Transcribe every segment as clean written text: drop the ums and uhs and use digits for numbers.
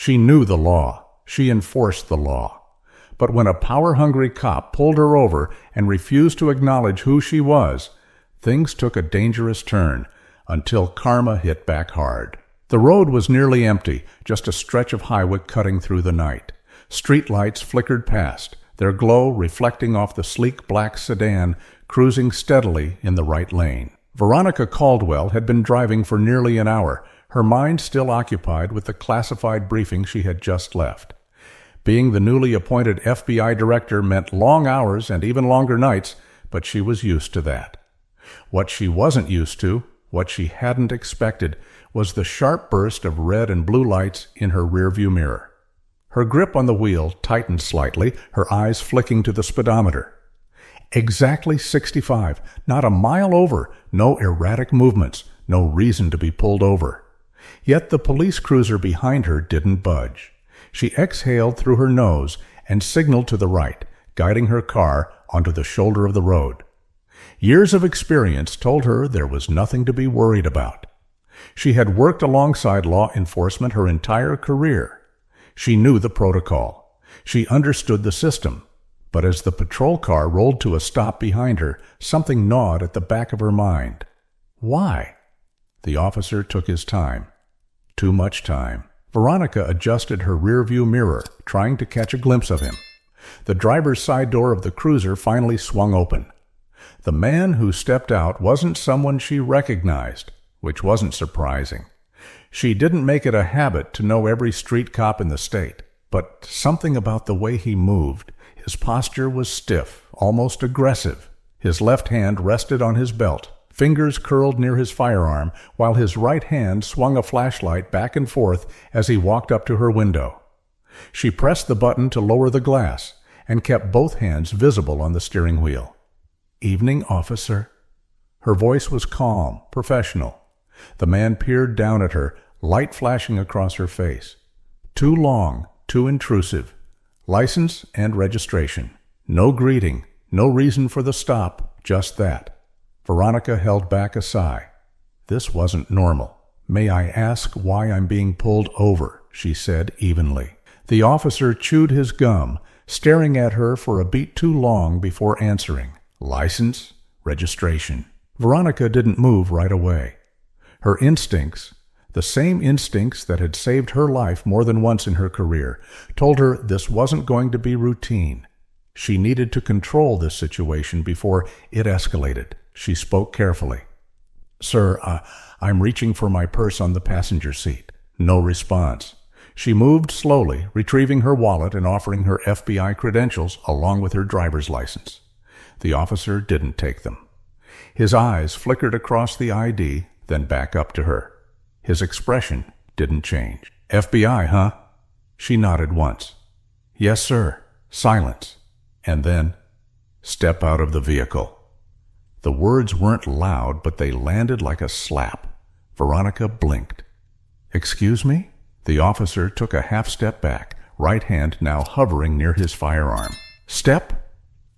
She knew the law. She enforced the law. But when a power-hungry cop pulled her over and refused to acknowledge who she was, things took a dangerous turn until karma hit back hard. The road was nearly empty, just a stretch of highway cutting through the night. Street lights flickered past, their glow reflecting off the sleek black sedan cruising steadily in the right lane. Veronica Caldwell had been driving for nearly an hour, her mind still occupied with the classified briefing she had just left. Being the newly appointed FBI director meant long hours and even longer nights, but she was used to that. What she wasn't used to, what she hadn't expected, was the sharp burst of red and blue lights in her rearview mirror. Her grip on the wheel tightened slightly, her eyes flicking to the speedometer. Exactly 65, not a mile over, no erratic movements, no reason to be pulled over. Yet the police cruiser behind her didn't budge. She exhaled through her nose and signaled to the right, guiding her car onto the shoulder of the road. Years of experience told her there was nothing to be worried about. She had worked alongside law enforcement her entire career. She knew the protocol. She understood the system. But as the patrol car rolled to a stop behind her, something gnawed at the back of her mind. Why? The officer took his time. Too much time. Veronica adjusted her rearview mirror, trying to catch a glimpse of him. The driver's side door of the cruiser finally swung open. The man who stepped out wasn't someone she recognized, which wasn't surprising. She didn't make it a habit to know every street cop in the state, but something about the way he moved. His posture was stiff, almost aggressive. His left hand rested on his belt, fingers curled near his firearm, while his right hand swung a flashlight back and forth as he walked up to her window. She pressed the button to lower the glass and kept both hands visible on the steering wheel. "Evening, officer." Her voice was calm, professional. The man peered down at her, light flashing across her face. Too long, too intrusive. License and registration. No greeting, no reason for the stop, just that. Veronica held back a sigh. This wasn't normal. "May I ask why I'm being pulled over?" she said evenly. The officer chewed his gum, staring at her for a beat too long before answering. License, registration. Veronica didn't move right away. Her instincts, the same instincts that had saved her life more than once in her career, told her this wasn't going to be routine. She needed to control this situation before it escalated. She spoke carefully. "Sir, I'm reaching for my purse on the passenger seat." No response. She moved slowly, retrieving her wallet and offering her FBI credentials along with her driver's license. The officer didn't take them. His eyes flickered across the ID, then back up to her. His expression didn't change. "FBI, huh?" She nodded once. "Yes, sir." Silence. And then, "Step out of the vehicle." The words weren't loud, but they landed like a slap. Veronica blinked. "Excuse me?" The officer took a half step back, right hand now hovering near his firearm. "Step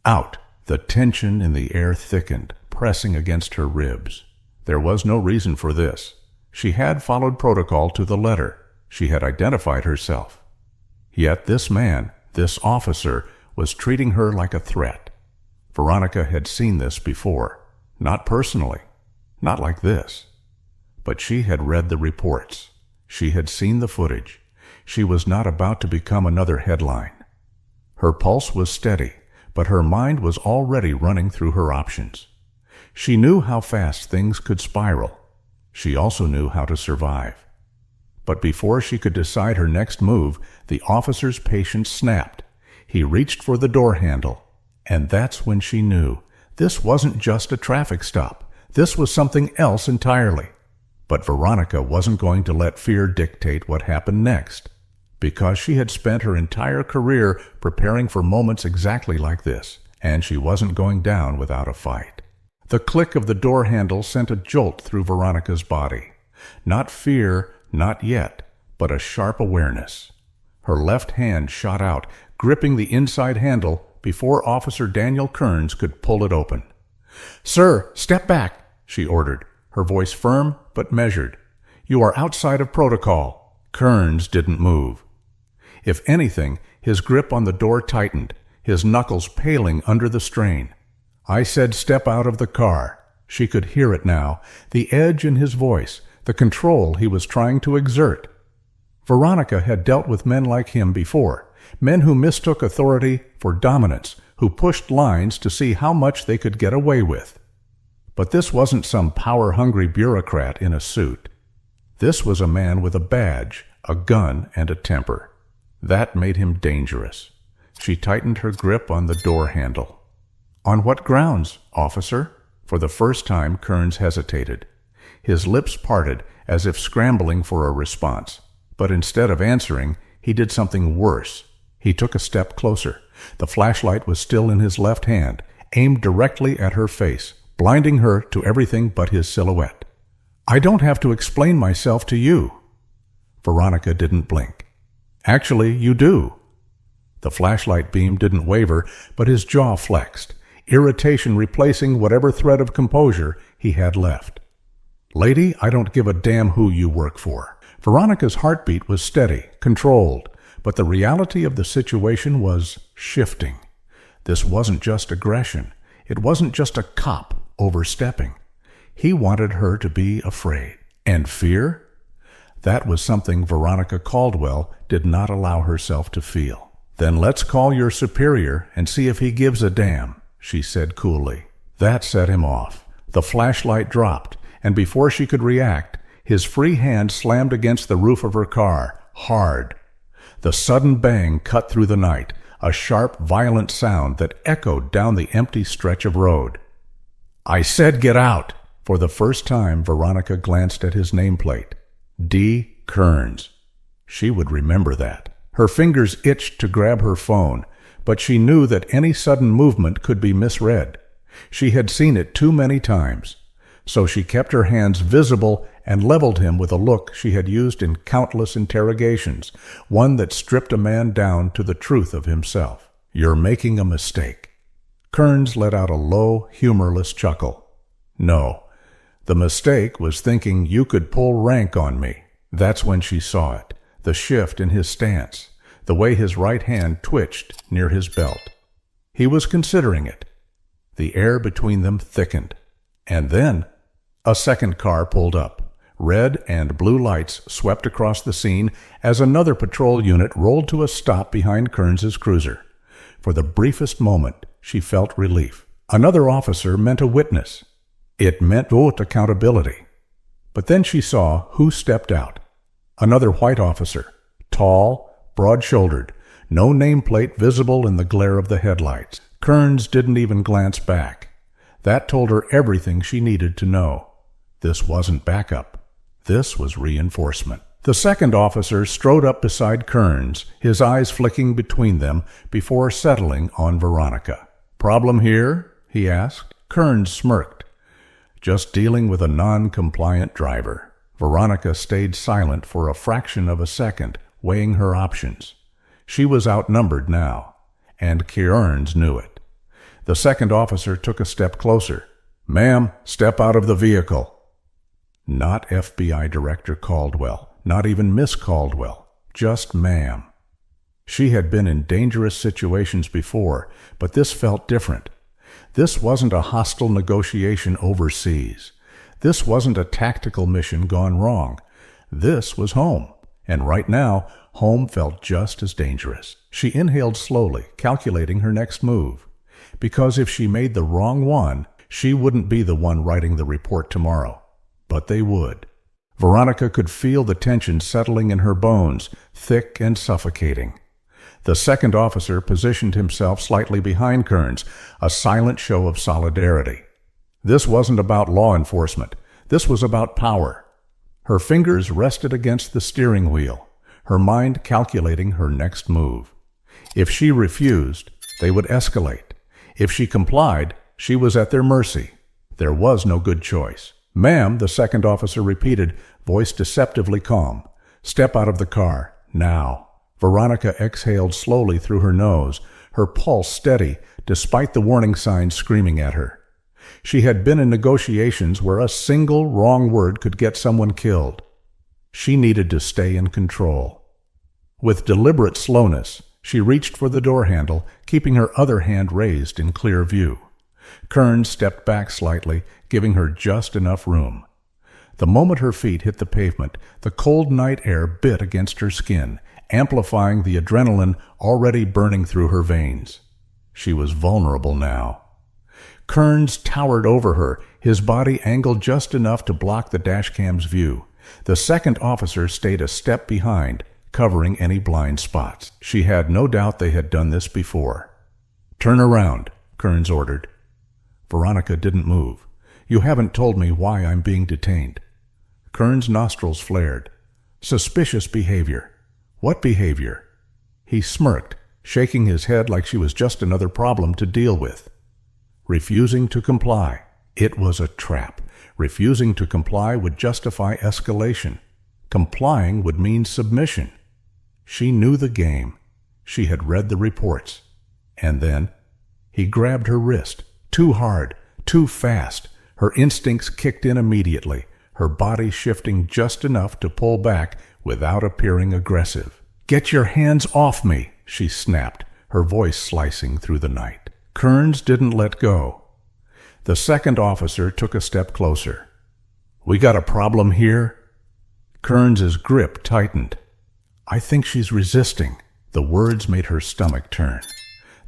out." The tension in the air thickened, pressing against her ribs. There was no reason for this. She had followed protocol to the letter. She had identified herself. Yet this man, this officer, was treating her like a threat. Veronica had seen this before. Not personally. Not like this. But she had read the reports. She had seen the footage. She was not about to become another headline. Her pulse was steady, but her mind was already running through her options. She knew how fast things could spiral. She also knew how to survive. But before she could decide her next move, the officer's patience snapped. He reached for the door handle, and that's when she knew this wasn't just a traffic stop. This was something else entirely. But Veronica wasn't going to let fear dictate what happened next, because she had spent her entire career preparing for moments exactly like this, and she wasn't going down without a fight. The click of the door handle sent a jolt through Veronica's body. Not fear, not yet, but a sharp awareness. Her left hand shot out, gripping the inside handle before Officer Daniel Kearns could pull it open. "Sir, step back," she ordered, her voice firm but measured. "You are outside of protocol." Kearns didn't move. If anything, his grip on the door tightened, his knuckles paling under the strain. I said, "Step out of the car." She could hear it now, the edge in his voice, the control he was trying to exert. Veronica had dealt with men like him before, men who mistook authority for dominance, who pushed lines to see how much they could get away with. But this wasn't some power-hungry bureaucrat in a suit. This was a man with a badge, a gun, and a temper. That made him dangerous. She tightened her grip on the door handle. "On what grounds, officer?" For the first time, Kearns hesitated. His lips parted as if scrambling for a response. But instead of answering, he did something worse. He took a step closer. The flashlight was still in his left hand, aimed directly at her face, blinding her to everything but his silhouette. "I don't have to explain myself to you." Veronica didn't blink. "Actually, you do." The flashlight beam didn't waver, but his jaw flexed, irritation replacing whatever thread of composure he had left. "Lady, I don't give a damn who you work for." Veronica's heartbeat was steady, controlled, but the reality of the situation was shifting. This wasn't just aggression. It wasn't just a cop overstepping. He wanted her to be afraid. And fear? That was something Veronica Caldwell did not allow herself to feel. "Then let's call your superior and see if he gives a damn," she said coolly. That set him off. The flashlight dropped, and before she could react, his free hand slammed against the roof of her car, hard. The sudden bang cut through the night, a sharp, violent sound that echoed down the empty stretch of road. "I said get out!" For the first time, Veronica glanced at his nameplate. D. Kearns. She would remember that. Her fingers itched to grab her phone, but she knew that any sudden movement could be misread. She had seen it too many times. So she kept her hands visible and leveled him with a look she had used in countless interrogations, one that stripped a man down to the truth of himself. "You're making a mistake." Kearns let out a low, humorless chuckle. "No. The mistake was thinking you could pull rank on me." That's when she saw it, the shift in his stance, the way his right hand twitched near his belt. He was considering it. The air between them thickened. And then a second car pulled up. Red and blue lights swept across the scene as another patrol unit rolled to a stop behind Kearns's cruiser. For the briefest moment, she felt relief. Another officer meant a witness. It meant vote accountability. But then she saw who stepped out. Another white officer, tall, broad-shouldered, no nameplate visible in the glare of the headlights. Kearns didn't even glance back. That told her everything she needed to know. This wasn't backup. This was reinforcement. The second officer strode up beside Kearns, his eyes flicking between them before settling on Veronica. "Problem here?" he asked. Kearns smirked. "Just dealing with a non-compliant driver." Veronica stayed silent for a fraction of a second, weighing her options. She was outnumbered now, and Kearns knew it. The second officer took a step closer. "Ma'am, step out of the vehicle." Not FBI Director Caldwell, not even Miss Caldwell, just ma'am. She had been in dangerous situations before, but this felt different. This wasn't a hostile negotiation overseas. This wasn't a tactical mission gone wrong. This was home, and right now, home felt just as dangerous. She inhaled slowly, calculating her next move. Because if she made the wrong one, she wouldn't be the one writing the report tomorrow. But they would. Veronica could feel the tension settling in her bones, thick and suffocating. The second officer positioned himself slightly behind Kearns, a silent show of solidarity. This wasn't about law enforcement. This was about power. Her fingers rested against the steering wheel, her mind calculating her next move. If she refused, they would escalate. If she complied, she was at their mercy. There was no good choice. "Ma'am," the second officer repeated, voice deceptively calm. "Step out of the car, now." Veronica exhaled slowly through her nose, her pulse steady, despite the warning signs screaming at her. She had been in negotiations where a single wrong word could get someone killed. She needed to stay in control. With deliberate slowness, she reached for the door handle, keeping her other hand raised in clear view. Kearns stepped back slightly, giving her just enough room. The moment her feet hit the pavement, the cold night air bit against her skin, amplifying the adrenaline already burning through her veins. She was vulnerable now. Kearns towered over her, his body angled just enough to block the dashcam's view. The second officer stayed a step behind, covering any blind spots. She had no doubt they had done this before. "Turn around," Kearns ordered. Veronica didn't move. "You haven't told me why I'm being detained." Kearns' nostrils flared. Suspicious behavior. What behavior? He smirked, shaking his head like she was just another problem to deal with. Refusing to comply. It was a trap. Refusing to comply would justify escalation. Complying would mean submission. She knew the game. She had read the reports. And then he grabbed her wrist. Too hard, too fast. Her instincts kicked in immediately, her body shifting just enough to pull back without appearing aggressive. "Get your hands off me," she snapped, her voice slicing through the night. Kearns didn't let go. The second officer took a step closer. "We got a problem here?" Kearns's grip tightened. "I think she's resisting." The words made her stomach turn.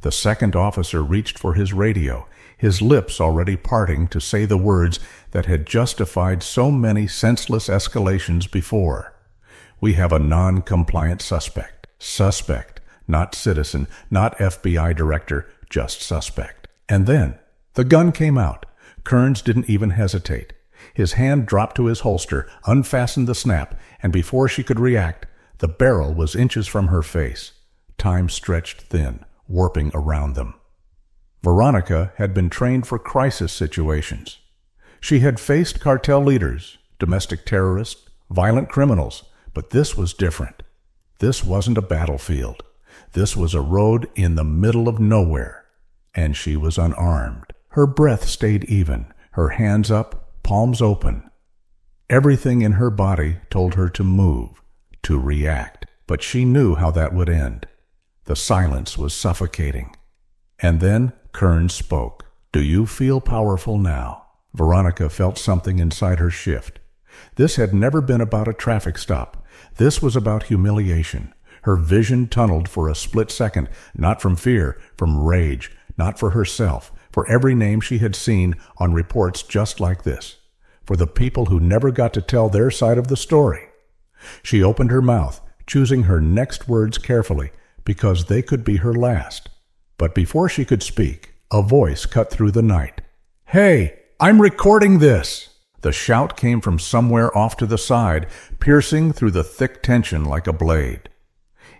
The second officer reached for his radio, his lips already parting to say the words that had justified so many senseless escalations before. "We have a non-compliant suspect." Suspect, not citizen, not FBI director, just suspect. And then the gun came out. Kearns didn't even hesitate. His hand dropped to his holster, unfastened the snap, and before she could react, the barrel was inches from her face. Time stretched thin, warping around them. Veronica had been trained for crisis situations. She had faced cartel leaders, domestic terrorists, violent criminals, but this was different. This wasn't a battlefield. This was a road in the middle of nowhere, and she was unarmed. Her breath stayed even, her hands up, palms open. Everything in her body told her to move, to react, but she knew how that would end. The silence was suffocating. And then Kearns spoke. "Do you feel powerful now?" Veronica felt something inside her shift. This had never been about a traffic stop. This was about humiliation. Her vision tunneled for a split second, not from fear, from rage, not for herself, for every name she had seen on reports just like this, for the people who never got to tell their side of the story. She opened her mouth, choosing her next words carefully, because they could be her last. But before she could speak, a voice cut through the night. "Hey, I'm recording this!" The shout came from somewhere off to the side, piercing through the thick tension like a blade.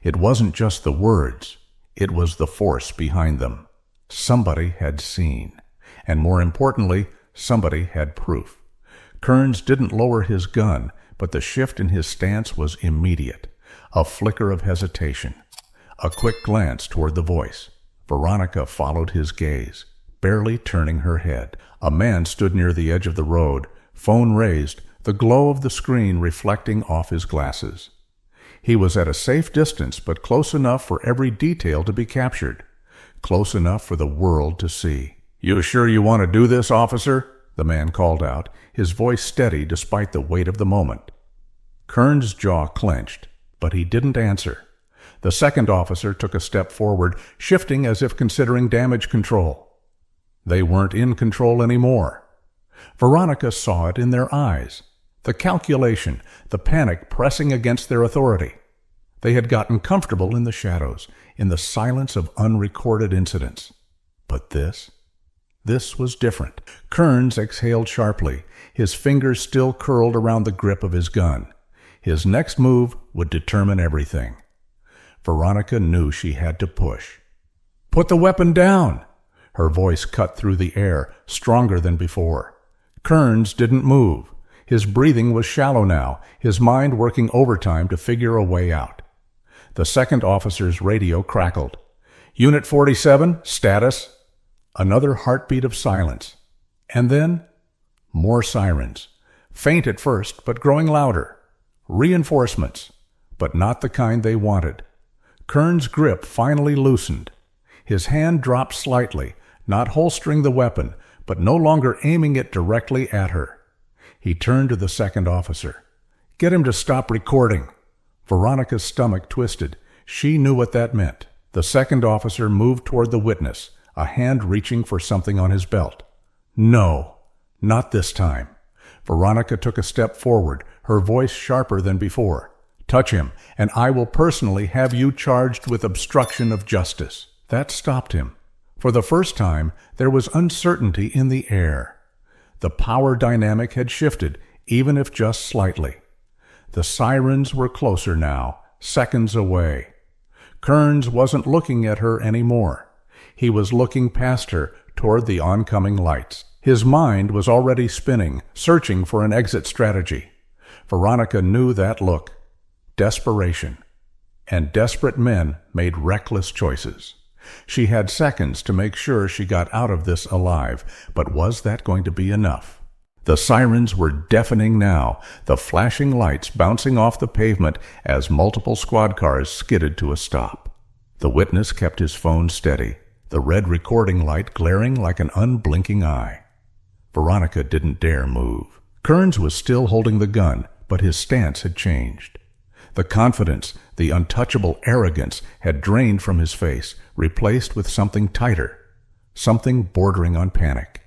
It wasn't just the words, it was the force behind them. Somebody had seen, and more importantly, somebody had proof. Kearns didn't lower his gun, but the shift in his stance was immediate. A flicker of hesitation, a quick glance toward the voice. Veronica followed his gaze, barely turning her head. A man stood near the edge of the road, phone raised, the glow of the screen reflecting off his glasses. He was at a safe distance, but close enough for every detail to be captured, close enough for the world to see. "You sure you want to do this, officer?" the man called out, his voice steady despite the weight of the moment. Kearns' jaw clenched, but he didn't answer. The second officer took a step forward, shifting as if considering damage control. They weren't in control anymore. Veronica saw it in their eyes. The calculation, the panic pressing against their authority. They had gotten comfortable in the shadows, in the silence of unrecorded incidents. But this was different. Kearns exhaled sharply, his fingers still curled around the grip of his gun. His next move would determine everything. Veronica knew she had to push. "Put the weapon down!" Her voice cut through the air, stronger than before. Kearns didn't move. His breathing was shallow now, his mind working overtime to figure a way out. The second officer's radio crackled. "Unit 47, status." Another heartbeat of silence. And then, more sirens. Faint at first, but growing louder. Reinforcements. but not the kind they wanted. Kearns' grip finally loosened. His hand dropped slightly, not holstering the weapon, but no longer aiming it directly at her. He turned to the second officer. "Get him to stop recording." Veronica's stomach twisted. She knew what that meant. The second officer moved toward the witness, a hand reaching for something on his belt. No, not this time. Veronica took a step forward, her voice sharper than before. "Touch him, and I will personally have you charged with obstruction of justice." That stopped him. For the first time, there was uncertainty in the air. The power dynamic had shifted, even if just slightly. The sirens were closer now, seconds away. Kearns wasn't looking at her anymore. He was looking past her toward the oncoming lights. His mind was already spinning, searching for an exit strategy. Veronica knew that look. Desperation. And desperate men made reckless choices. She had seconds to make sure she got out of this alive, but was that going to be enough? The sirens were deafening now, the flashing lights bouncing off the pavement as multiple squad cars skidded to a stop. The witness kept his phone steady, the red recording light glaring like an unblinking eye. Veronica didn't dare move. Kearns was still holding the gun, but his stance had changed. The confidence, the untouchable arrogance had drained from his face, replaced with something tighter, something bordering on panic.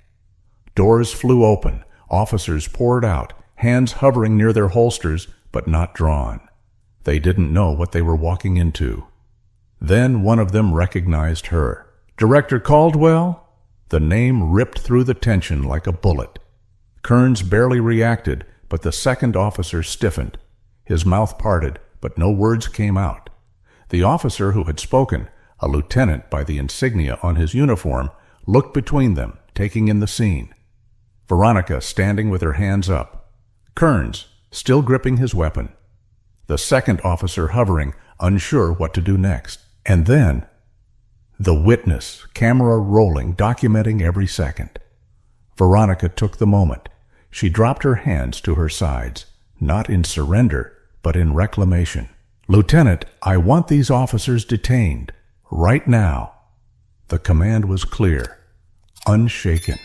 Doors flew open, officers poured out, hands hovering near their holsters, but not drawn. They didn't know what they were walking into. Then one of them recognized her. "Director Caldwell?" The name ripped through the tension like a bullet. Kearns barely reacted, but the second officer stiffened. His mouth parted, but no words came out. The officer who had spoken, a lieutenant by the insignia on his uniform, looked between them, taking in the scene. Veronica standing with her hands up. Kearns still gripping his weapon. The second officer hovering, unsure what to do next. And then, the witness, camera rolling, documenting every second. Veronica took the moment. She dropped her hands to her sides, not in surrender, but in reclamation. "Lieutenant, I want these officers detained. Right now." The command was clear, unshaken.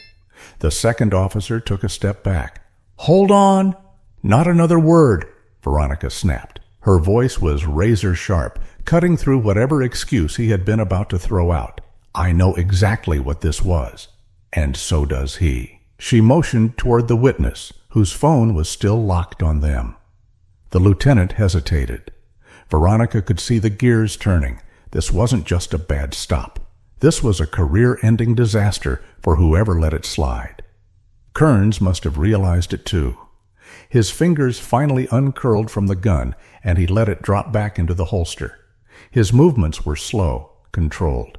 The second officer took a step back. "Hold on!" "Not another word," Veronica snapped. Her voice was razor sharp, cutting through whatever excuse he had been about to throw out. "I know exactly what this was, and so does he." She motioned toward the witness, whose phone was still locked on them. The lieutenant hesitated. Veronica could see the gears turning. This wasn't just a bad stop. This was a career-ending disaster for whoever let it slide. Kearns must have realized it too. His fingers finally uncurled from the gun, and he let it drop back into the holster. His movements were slow, controlled.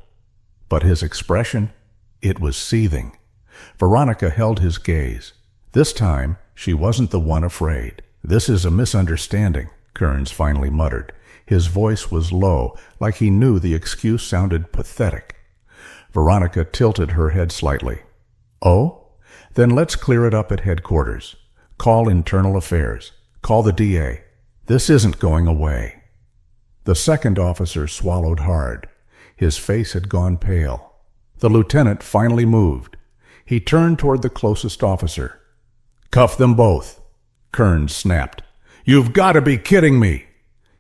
But his expression, it was seething. Veronica held his gaze. This time, she wasn't the one afraid. "This is a misunderstanding," Kearns finally muttered. His voice was low, like he knew the excuse sounded pathetic. Veronica tilted her head slightly. "Oh? Then let's clear it up at headquarters. Call internal affairs. Call the DA. This isn't going away." The second officer swallowed hard. His face had gone pale. The lieutenant finally moved. He turned toward the closest officer. "Cuff them both," Kearns snapped. "You've got to be kidding me!"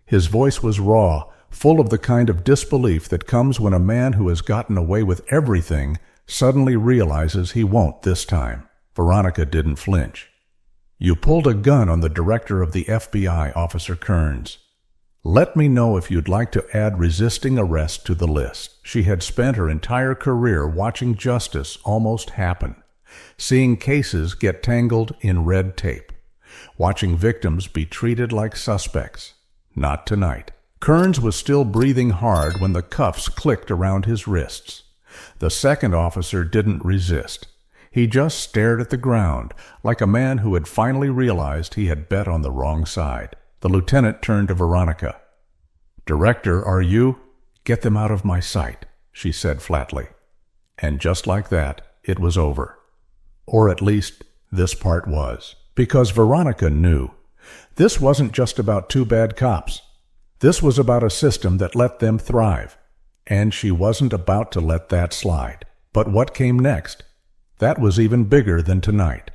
His voice was raw, full of the kind of disbelief that comes when a man who has gotten away with everything suddenly realizes he won't this time. Veronica didn't flinch. "You pulled a gun on the director of the FBI, Officer Kearns. Let me know if you'd like to add resisting arrest to the list." She had spent her entire career watching justice almost happen, seeing cases get tangled in red tape, watching victims be treated like suspects. Not tonight. Kearns was still breathing hard when the cuffs clicked around his wrists. The second officer didn't resist. He just stared at the ground, like a man who had finally realized he had bet on the wrong side. The lieutenant turned to Veronica. "Director, are you—" "Get them out of my sight," she said flatly. And just like that, it was over. Or at least, this part was. Because Veronica knew. This wasn't just about two bad cops. This was about a system that let them thrive, and she wasn't about to let that slide. But what came next? That was even bigger than tonight.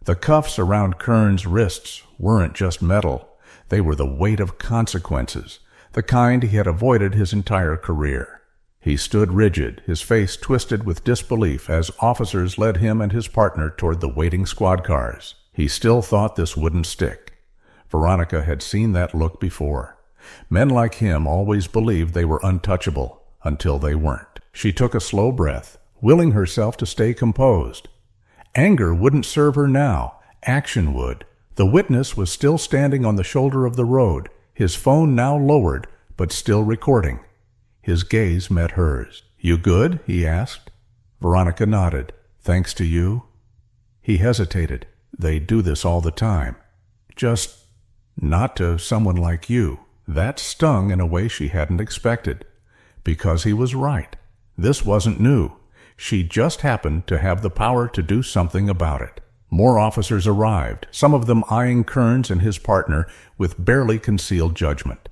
The cuffs around Kearns' wrists weren't just metal. They were the weight of consequences, the kind he had avoided his entire career. He stood rigid, his face twisted with disbelief as officers led him and his partner toward the waiting squad cars. He still thought this wouldn't stick. Veronica had seen that look before. Men like him always believed they were untouchable until they weren't. She took a slow breath, willing herself to stay composed. Anger wouldn't serve her now. Action would. The witness was still standing on the shoulder of the road, his phone now lowered, but still recording. His gaze met hers. "You good?" he asked. Veronica nodded. "Thanks to you?" He hesitated. "They do this all the time." "Just not to someone like you." That stung in a way she hadn't expected. Because he was right. This wasn't new. She just happened to have the power to do something about it. More officers arrived, some of them eyeing Kearns and his partner with barely concealed judgment.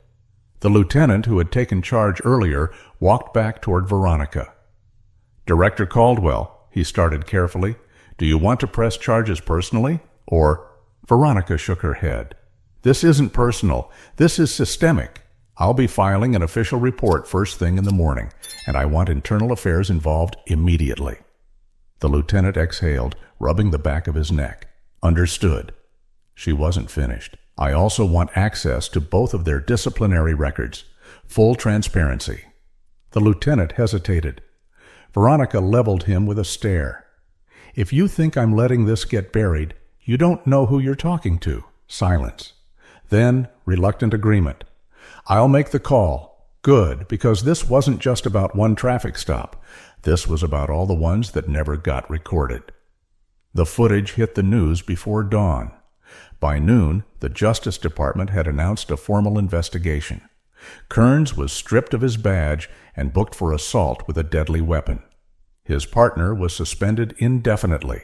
The lieutenant who had taken charge earlier walked back toward Veronica. "Director Caldwell," he started carefully, "do you want to press charges personally, or—" Veronica shook her head. "This isn't personal. This is systemic. I'll be filing an official report first thing in the morning, and I want internal affairs involved immediately." The lieutenant exhaled, rubbing the back of his neck. "Understood." She wasn't finished. "I also want access to both of their disciplinary records. Full transparency." The lieutenant hesitated. Veronica leveled him with a stare. "If you think I'm letting this get buried, you don't know who you're talking to." Silence. Then, reluctant agreement. "I'll make the call." Good, because this wasn't just about one traffic stop. This was about all the ones that never got recorded. The footage hit the news before dawn. By noon, the Justice Department had announced a formal investigation. Kearns was stripped of his badge and booked for assault with a deadly weapon. His partner was suspended indefinitely.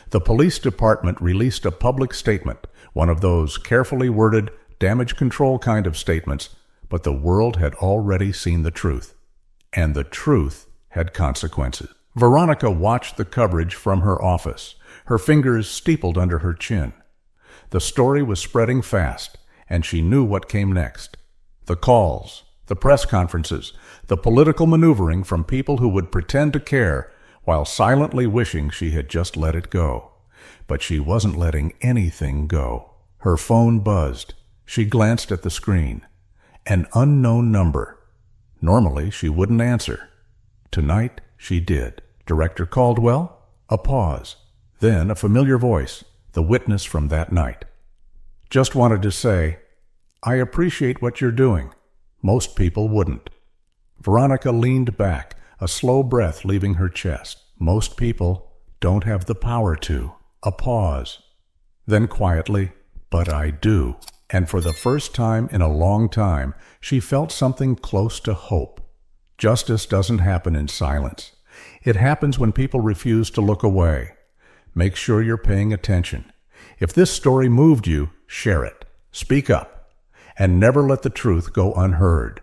The police department released a public statement, one of those carefully worded, damage control kind of statements, but the world had already seen the truth. And the truth had consequences. Veronica watched the coverage from her office, her fingers steepled under her chin. The story was spreading fast, and she knew what came next. The calls, the press conferences, the political maneuvering from people who would pretend to care while silently wishing she had just let it go. But she wasn't letting anything go. Her phone buzzed. She glanced at the screen. An unknown number. Normally, she wouldn't answer. Tonight, she did. "Director Caldwell?" A pause. Then a familiar voice, the witness from that night. "Just wanted to say, I appreciate what you're doing. Most people wouldn't." Veronica leaned back, a slow breath leaving her chest. "Most people don't have the power to." A pause. Then quietly, "But I do." And for the first time in a long time, she felt something close to hope. Justice doesn't happen in silence. It happens when people refuse to look away. Make sure you're paying attention. If this story moved you, share it. Speak up. And never let the truth go unheard.